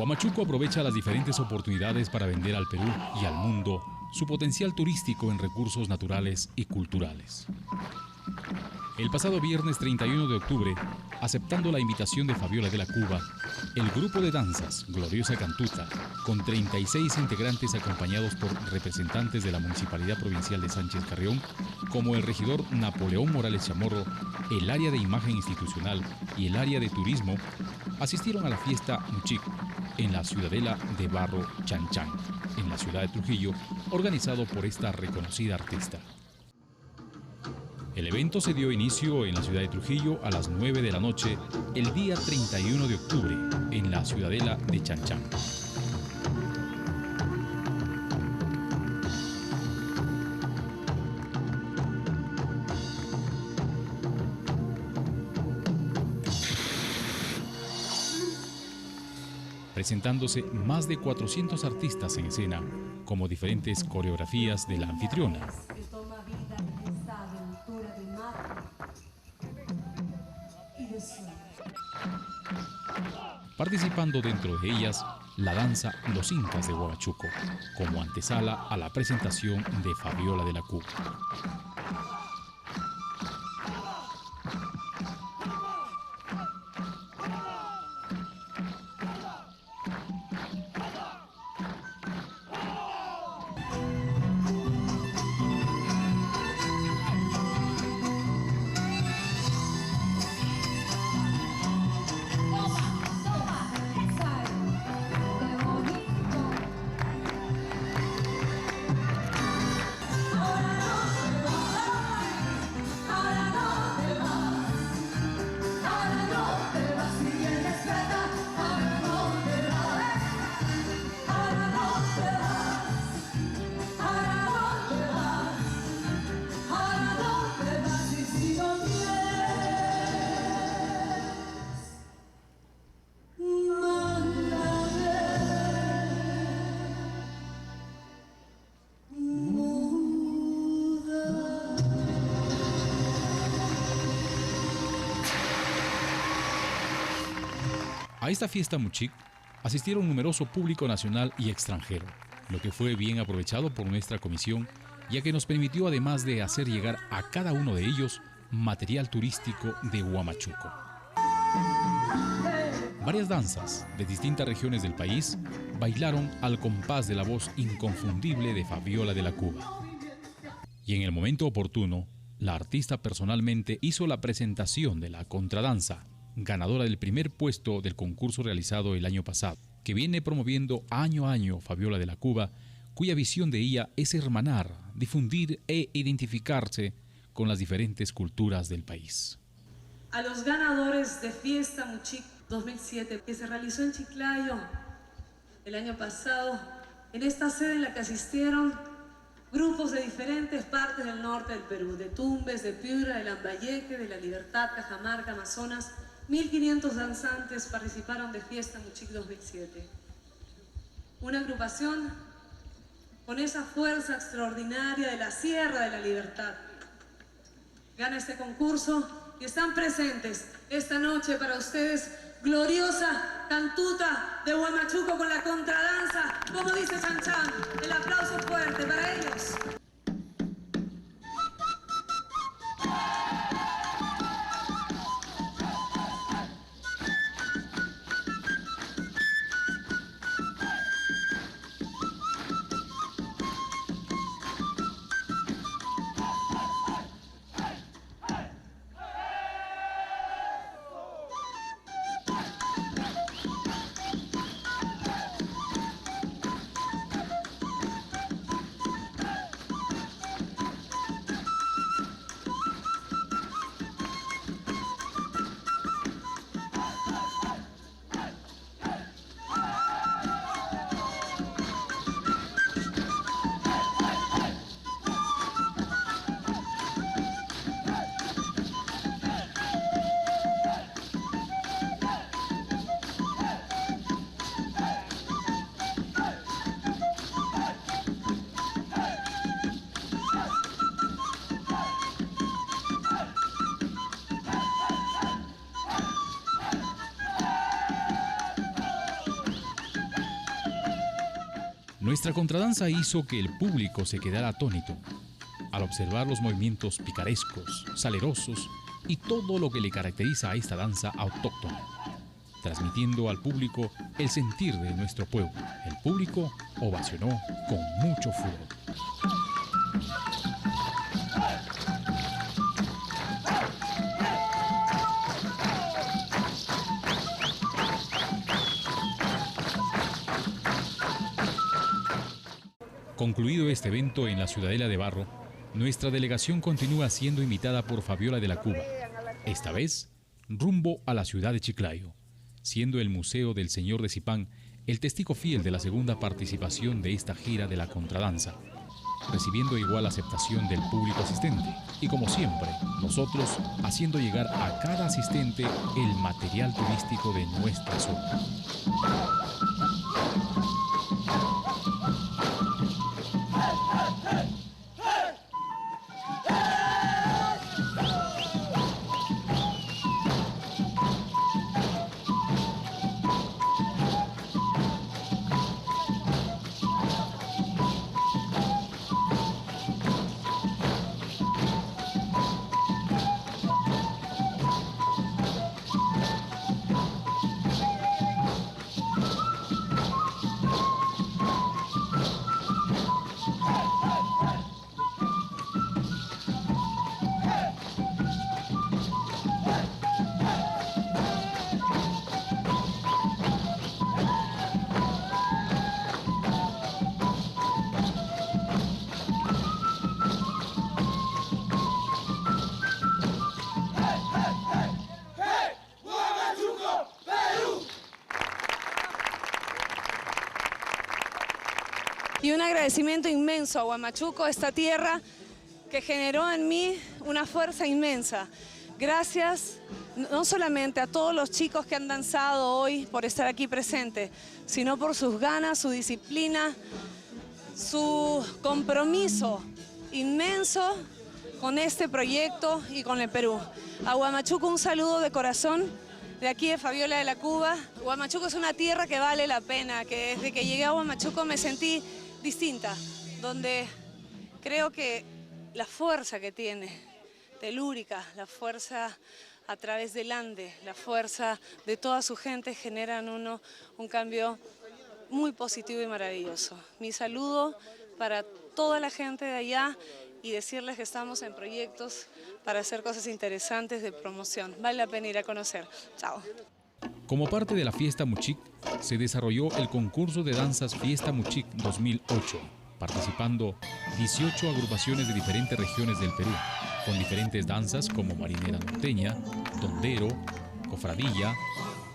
Huamachuco aprovecha las diferentes oportunidades para vender al Perú y al mundo su potencial turístico en recursos naturales y culturales. El pasado viernes 31 de octubre, aceptando la invitación de Fabiola de la Cuba, el grupo de danzas Gloriosa Cantuta, con 36 integrantes acompañados por representantes de la Municipalidad Provincial de Sánchez Carrión, como el regidor Napoleón Morales Chamorro, el área de imagen institucional y el área de turismo, asistieron a la fiesta Muchic en la ciudadela de Barro Chanchan, en la ciudad de Trujillo, organizado por esta reconocida artista. El evento se dio inicio en la ciudad de Trujillo a las 9 de la noche, el día 31 de octubre, en la ciudadela de Chanchan. Presentándose más de 400 artistas en escena, como diferentes coreografías de la anfitriona. Participando dentro de ellas la danza Los Incas de Huamachuco, como antesala a la presentación de Fabiola de la Cuba. A esta fiesta Muchic asistieron numeroso público nacional y extranjero, lo que fue bien aprovechado por nuestra comisión, ya que nos permitió, además de hacer llegar a cada uno de ellos material turístico de Huamachuco. Varias danzas de distintas regiones del país bailaron al compás de la voz inconfundible de Fabiola de la Cuba. Y en el momento oportuno, la artista personalmente hizo la presentación de la contradanza, ganadora del primer puesto del concurso realizado el año pasado, que viene promoviendo año a año Fabiola de la Cuba, cuya visión de ella es hermanar, difundir e identificarse con las diferentes culturas del país. A los ganadores de Fiesta Muchic 2007, que se realizó en Chiclayo el año pasado, en esta sede en la que asistieron grupos de diferentes partes del norte del Perú, de Tumbes, de Piura, de Lambayeque, de La Libertad, Cajamarca, Amazonas. 1500 danzantes participaron de Fiesta Muchic 2007. Una agrupación con esa fuerza extraordinaria de la Sierra de la Libertad. Gana este concurso y están presentes esta noche para ustedes Gloriosa Cantuta de Huamachuco con la contradanza, como dice Chanchan. El aplauso fuerte para ellos. Nuestra contradanza hizo que el público se quedara atónito al observar los movimientos picarescos, salerosos y todo lo que le caracteriza a esta danza autóctona, transmitiendo al público el sentir de nuestro pueblo. El público ovacionó con mucho furor. Concluido este evento en la Ciudadela de Barro, nuestra delegación continúa siendo invitada por Fabiola de la Cuba, esta vez rumbo a la ciudad de Chiclayo, siendo el Museo del Señor de Zipán el testigo fiel de la segunda participación de esta gira de la contradanza, recibiendo igual aceptación del público asistente y, como siempre, nosotros haciendo llegar a cada asistente el material turístico de nuestra zona. Y un agradecimiento inmenso a Huamachuco, esta tierra que generó en mí una fuerza inmensa. Gracias no solamente a todos los chicos que han danzado hoy por estar aquí presentes, sino por sus ganas, su disciplina, su compromiso inmenso con este proyecto y con el Perú. A Huamachuco un saludo de corazón, de aquí de Fabiola de la Cuba. Huamachuco es una tierra que vale la pena, que desde que llegué a Huamachuco me sentí distinta, donde creo que la fuerza que tiene telúrica, la fuerza a través del Ande, la fuerza de toda su gente generan un cambio muy positivo y maravilloso. Mi saludo para toda la gente de allá y decirles que estamos en proyectos para hacer cosas interesantes de promoción. Vale la pena ir a conocer. Chao. Como parte de la Fiesta Muchic, se desarrolló el concurso de danzas Fiesta Muchic 2008, participando 18 agrupaciones de diferentes regiones del Perú, con diferentes danzas como marinera norteña, tondero, cofradilla,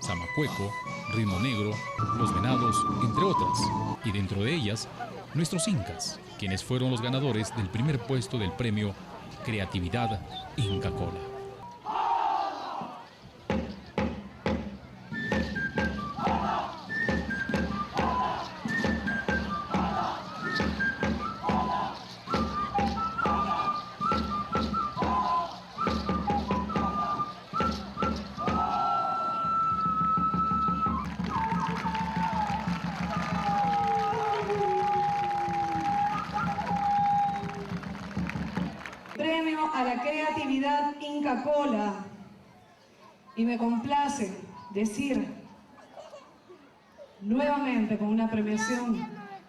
zamacueco, ritmo negro, los venados, entre otras. Y dentro de ellas, nuestros incas, quienes fueron los ganadores del primer puesto del premio Creatividad Inca Kola. Premio a la creatividad Inca Kola. Y me complace decir nuevamente con una premiación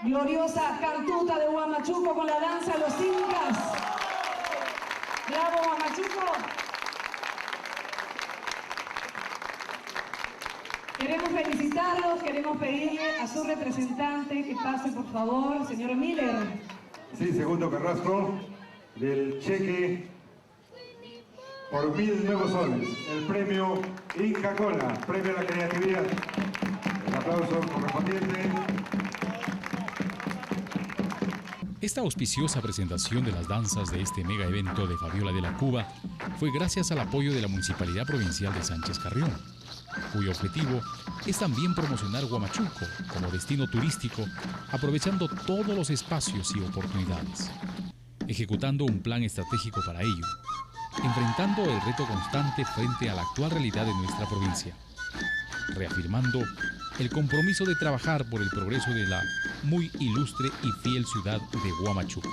gloriosa Cantuta de Huamachuco con la danza de los incas. ¡Bravo, Huamachuco! Queremos felicitarlos, queremos pedirle a su representante que pase, por favor, señor Miller. Sí, segundo Carrasco, del cheque por 1000 nuevos soles, el premio Inca Kola, premio a la creatividad. El aplauso correspondiente. Esta auspiciosa presentación de las danzas de este mega evento de Fabiola de la Cuba fue gracias al apoyo de la Municipalidad Provincial de Sánchez Carrión, cuyo objetivo es también promocionar Huamachuco como destino turístico, aprovechando todos los espacios y oportunidades, ejecutando un plan estratégico para ello, enfrentando el reto constante frente a la actual realidad de nuestra provincia, reafirmando el compromiso de trabajar por el progreso de la muy ilustre y fiel ciudad de Huamachuco.